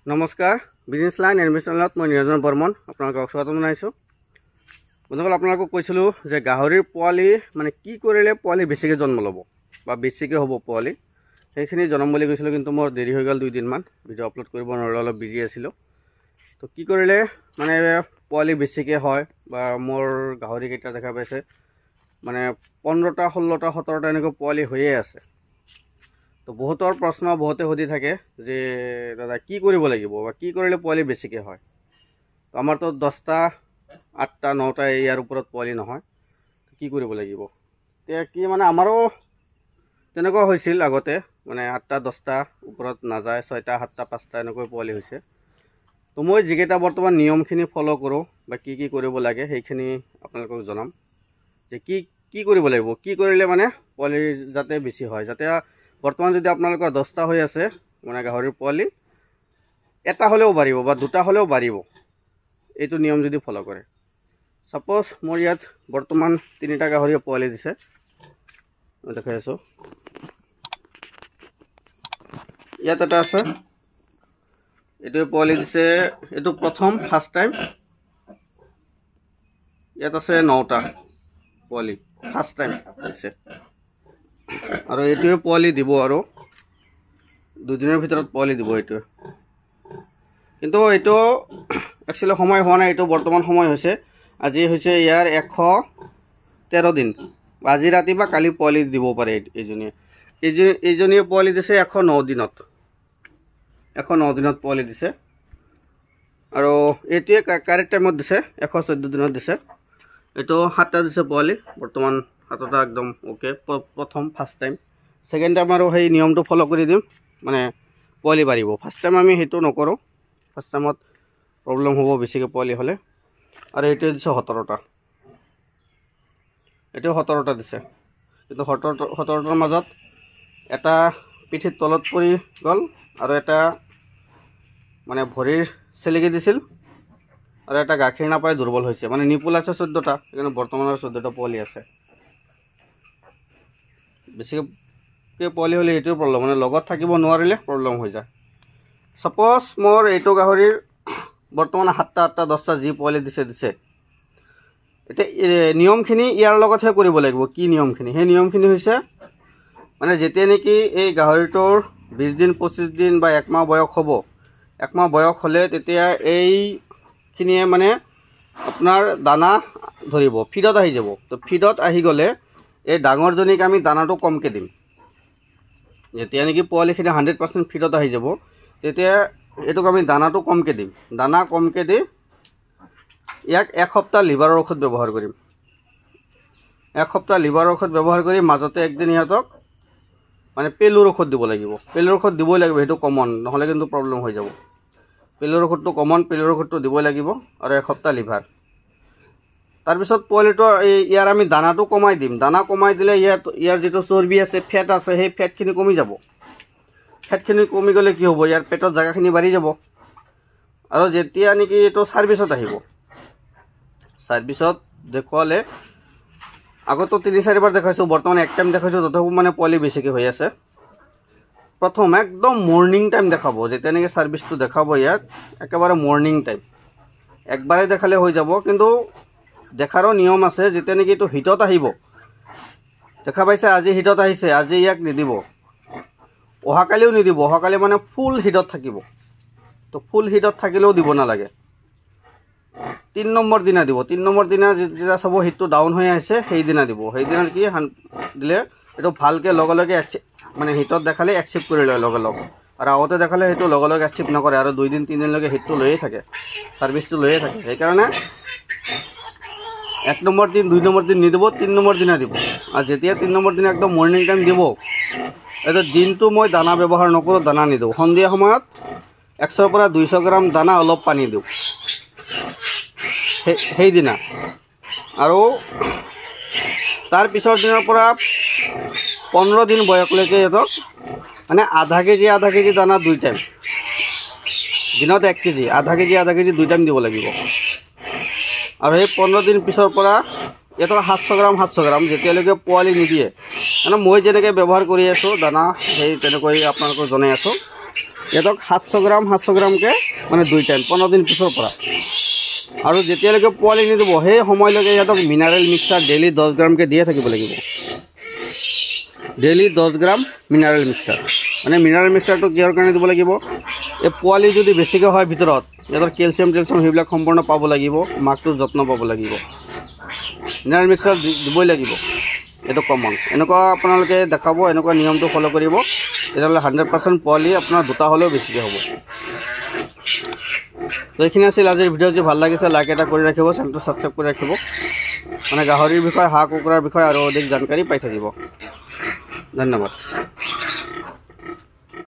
নমস্কাৰ business line এডমিশ্যনত মই নিৰঞ্জন বৰ্মন আপোনালোকক স্বাগতম জনাইছোঁ। বন্ধুসকল, আপোনালোকক কৈছিলোঁ যে গাহৰিৰ পোৱালি মানে কি কৰিলে পোৱালি বেছিকৈ জন্ম ল'ব বা বেছিকৈ হ'ব পোৱালি, সেইখিনি জনাম বুলি কৈছিলোঁ। কিন্তু মোৰ দেৰি হৈ গ'ল 2 দিনমান, ভিডিঅ' আপলোড কৰিব নোৱাৰিলোঁ, অলপ বিজি আছিলোঁ। তো কি কৰিলে মানে পোৱালি বেছিকৈ হয় বা মোৰ গাহৰিকেইটা দেখা পাইছে মানে 15টা 16টা 17টা এনেকৈ পোৱালি হৈয়ে আছে। তো বহুতৰ প্ৰশ্ন বহুতে সুধি থাকে যে দাদা কি কৰিব লাগিব বা কি কৰিলে পোৱালি বেছিকৈ হয়। তো আমাৰতো 10টা 8টা 9টা ইয়াৰ ওপৰত পোৱালি নহয়, কি কৰিব লাগিব। এতিয়া কি মানে আমাৰো তেনেকুৱা হৈছিল আগতে, মানে 8টা 10টা ওপৰত নাযায়, 6টা 7টা 5টা এনেকৈ পোৱালি হৈছে। তো মই যিকেইটা বৰ্তমান নিয়মখিনি ফ'ল' কৰোঁ বা কি কি কৰিব লাগে সেইখিনি আপোনালোকক জনাম যে কি কৰিব লাগিব, কি কৰিলে মানে পোৱালি যাতে বেছি হয়। যাতে বৰ্তমান যদি আপোনালোকৰ 10টা হৈ আছে মানে গাহৰিৰ পোৱালি, এটা হ'লেও বাঢ়িব বা 2টা হ'লেও বাঢ়িব, এইটো নিয়ম যদি ফ'ল' কৰে। ছাপ'জ মোৰ ইয়াত বৰ্তমান 3টা গাহৰিয়ে পোৱালি দিছে, মই দেখাই আছোঁ। ইয়াত এটা আছে, এইটোৱে পোৱালি দিছে, এইটো প্ৰথম ফাৰ্ষ্ট টাইম। ইয়াত আছে 9টা পোৱালি, ফাৰ্ষ্ট টাইম দিছে। আৰু এইটোৱে পোৱালি দিব, আৰু 2 দিনৰ ভিতৰত পোৱালি দিব এইটোৱে। কিন্তু এইটো একচুৱেলি সময় হোৱা নাই, এইটো বৰ্তমান সময় হৈছে, আজি হৈছে ইয়াৰ 113 দিন। আজি ৰাতি বা কালি পোৱালি দিব পাৰে এইজনীয়ে পোৱালি দিছে 109 দিনত, 109 দিনত পোৱালি দিছে। আৰু এইটোৱে কাৰেক্ট টাইমত দিছে, 114 দিনত দিছে। এইটো 7টা দিছে পোৱালি, বৰ্তমান 7টা একদম অ'কে, প্ৰথম ফাৰ্ষ্ট টাইম। ছেকেণ্ড টাইম আৰু সেই নিয়মটো ফ'ল' কৰি দিম, মানে পোৱালি বাঢ়িব। ফাৰ্ষ্ট টাইম আমি সেইটো নকৰোঁ, ফাৰ্ষ্ট টাইমত প্ৰব্লেম হ'ব বেছিকৈ পোৱালি হ'লে। আৰু এইটোৱে দিছে 17টা, এইটোও 17টা দিছে। কিন্তু 17টাৰ মাজত এটা পিঠিৰ তলত পৰি গ'ল, আৰু এটা মানে ভৰিৰ চেলেকি দিছিল, আৰু এটা গাখীৰ নাপাই দুৰ্বল হৈছে। মানে নিপুল আছে 14টা, সেইকাৰণে বৰ্তমানৰ 14টা পোৱালি আছে। বেছিকৈ পোৱালি হ'লে এইটোৱে প্ৰব্লেম, মানে লগত থাকিব নোৱাৰিলে প্ৰব্লেম হৈ যায়। ছাপ'জ মোৰ এইটো গাহৰিৰ বৰ্তমান 7টা 8টা 10টা যি পোৱালি দিছে। এতিয়া নিয়মখিনি ইয়াৰ লগতহে কৰিব লাগিব। কি নিয়মখিনি? সেই নিয়মখিনি হৈছে মানে যেতিয়া নেকি এই গাহৰিটোৰ 20 দিন 25 দিন বা 1 মাহ বয়স হ'ব, 1 মাহ বয়স হ'লে তেতিয়া এইখিনিয়ে মানে আপোনাৰ দানা ধৰিব, ফিডত আহি যাব। তো ফিডত আহি গ'লে এই ডাঙৰজনীক আমি দানাটো কমকৈ দিম। যেতিয়া নেকি পোৱালিখিনি 100% ফিডত আহি যাব, তেতিয়া এইটোক আমি দানাটো কমকৈ দিম। দানা কমকৈ দি ইয়াক 1 সপ্তাহ লিভাৰৰ ঔষধ ব্যৱহাৰ কৰিম। 1 সপ্তাহ লিভাৰৰ ঔষধ ব্যৱহাৰ কৰি মাজতে একদিন ইহঁতক মানে পেলুৰ ঔষধ দিব লাগিব। পেলুৰ ঔষধ দিবই লাগিব, সেইটো কমন, নহ'লে কিন্তু প্ৰব্লেম হৈ যাব। পেলুৰ ঔষধটো কমন, পেলুৰ ঔষধটো দিবই লাগিব, আৰু 1 সপ্তাহ লিভাৰ। তাৰপিছত পোৱালিটো ইয়াৰ আমি দানাটো কমাই দিম। দানা কমাই দিলে ইয়াৰ যিটো চৰ্বি আছে, ফেট আছে, সেই ফেটখিনি কমি যাব। ফেটখিনি কমি গ'লে কি হ'ব, ইয়াৰ পেটৰ জেগাখিনি বাঢ়ি যাব। আৰু যেতিয়া নেকি এইটো ছাৰ্ভিচত আহিব, ছাৰ্ভিচত দেখুৱালে, আগতো 3-4 বাৰ দেখাইছোঁ, বৰ্তমান 1 টাইম দেখাইছোঁ, তথাপিও মানে পোৱালি বেছিকৈ হৈ আছে। প্ৰথম একদম মৰ্ণিং টাইম দেখাব, যেতিয়া নেকি ছাৰ্ভিচটো দেখাব ইয়াক, একেবাৰে মৰ্ণিং টাইম। একবাৰেই দেখালে হৈ যাব, কিন্তু দেখাৰো নিয়ম আছে। যেতিয়া নেকি এইটো হিটত আহিব, দেখা পাইছে আজি হিটত আহিছে, আজি ইয়াক নিদিব, অহাকালিও নিদিব। অহাকালি মানে ফুল হিটত থাকিব। তো ফুল হিটত থাকিলেও দিব নালাগে। 3 নম্বৰ দিনা দিব। 3 নম্বৰ দিনা যেতিয়া চাব হিটটো ডাউন হৈ আহিছে, সেইদিনা দিব। সেইদিনা কি দিলে এইটো ভালকৈ লগে লগে মানে হিটত দেখালে একচেপ্ট কৰি লয় লগে লগে, আৰু আগতে দেখালে সেইটো লগে লগে একচেপ্ট নকৰে, আৰু 2 দিন 3 দিনলৈকে হিটটো লৈয়ে থাকে, ছাৰ্ভিচটো লৈয়ে থাকে। সেইকাৰণে 1 নম্বৰ দিন 2 নম্বৰ দিন নিদিব, 3 নম্বৰ দিনা দিব। আৰু যেতিয়া 3 নম্বৰ দিনা একদম মৰ্ণিং টাইম দিব, এইটো দিনটো মই দানা ব্যৱহাৰ নকৰোঁ, দানা নিদিওঁ। সন্ধিয়া সময়ত 100 পৰা 200 গ্ৰাম দানা, অলপ পানী দিওঁ সেইদিনা। আৰু তাৰ পিছৰ দিনৰ পৰা 15 দিন বয়সলৈকে সিহঁতক মানে আধা কেজি দানা 2 টাইম, দিনত 1 কেজি, আধা কেজি 2 টাইম দিব লাগিব। আৰু সেই 15 দিন পিছৰ পৰা ইহঁতক 700 গ্ৰাম যেতিয়ালৈকে পোৱালি নিদিয়ে, মানে মই যেনেকৈ ব্যৱহাৰ কৰি আছোঁ দানা, সেই তেনেকৈ আপোনালোকক জনাই আছোঁ। ইহঁতক 700 গ্ৰামকৈ মানে 2 টাইম 15 দিন পিছৰ পৰা। আৰু যেতিয়ালৈকে পোৱালি নিদিব সেই সময়লৈকে ইহঁতক মিনাৰেল মিক্সাৰ ডেইলি 10 গ্ৰামকৈ দিয়ে থাকিব লাগিব। ডেইলি 10 গ্ৰাম মিনাৰেল মিক্সাৰ। মানে মিনাৰেল মিক্সাৰটো কিহৰ কাৰণে দিব লাগিব, এই পোৱালি যদি বেছিকৈ হয় ভিতৰত ইহঁতৰ কেলছিয়াম সেইবিলাক সম্পূৰ্ণ পাব লাগিব, মাকটোৰ যত্ন পাব লাগিব। মিনাৰেল মিক্সাৰ দিবই লাগিব, এইটো কমন। এনেকুৱা আপোনালোকে দেখাব, এনেকুৱা নিয়মটো ফ'ল' কৰিব, তেতিয়াহ'লে 100% পোৱালি আপোনাৰ দুটা হ'লেও বেছিকৈ হ'ব। তো এইখিনি আছিল আজিৰ ভিডিঅ'। যদি ভাল লাগিছে লাইক এটা কৰি ৰাখিব, চেনেলটো ছাবস্ক্ৰাইব কৰি ৰাখিব। মানে গাহৰিৰ বিষয়ে, হাঁহ কুকুৰাৰ বিষয়ে আৰু অধিক জানকাৰী পাই থাকিব। ধন্যবাদ।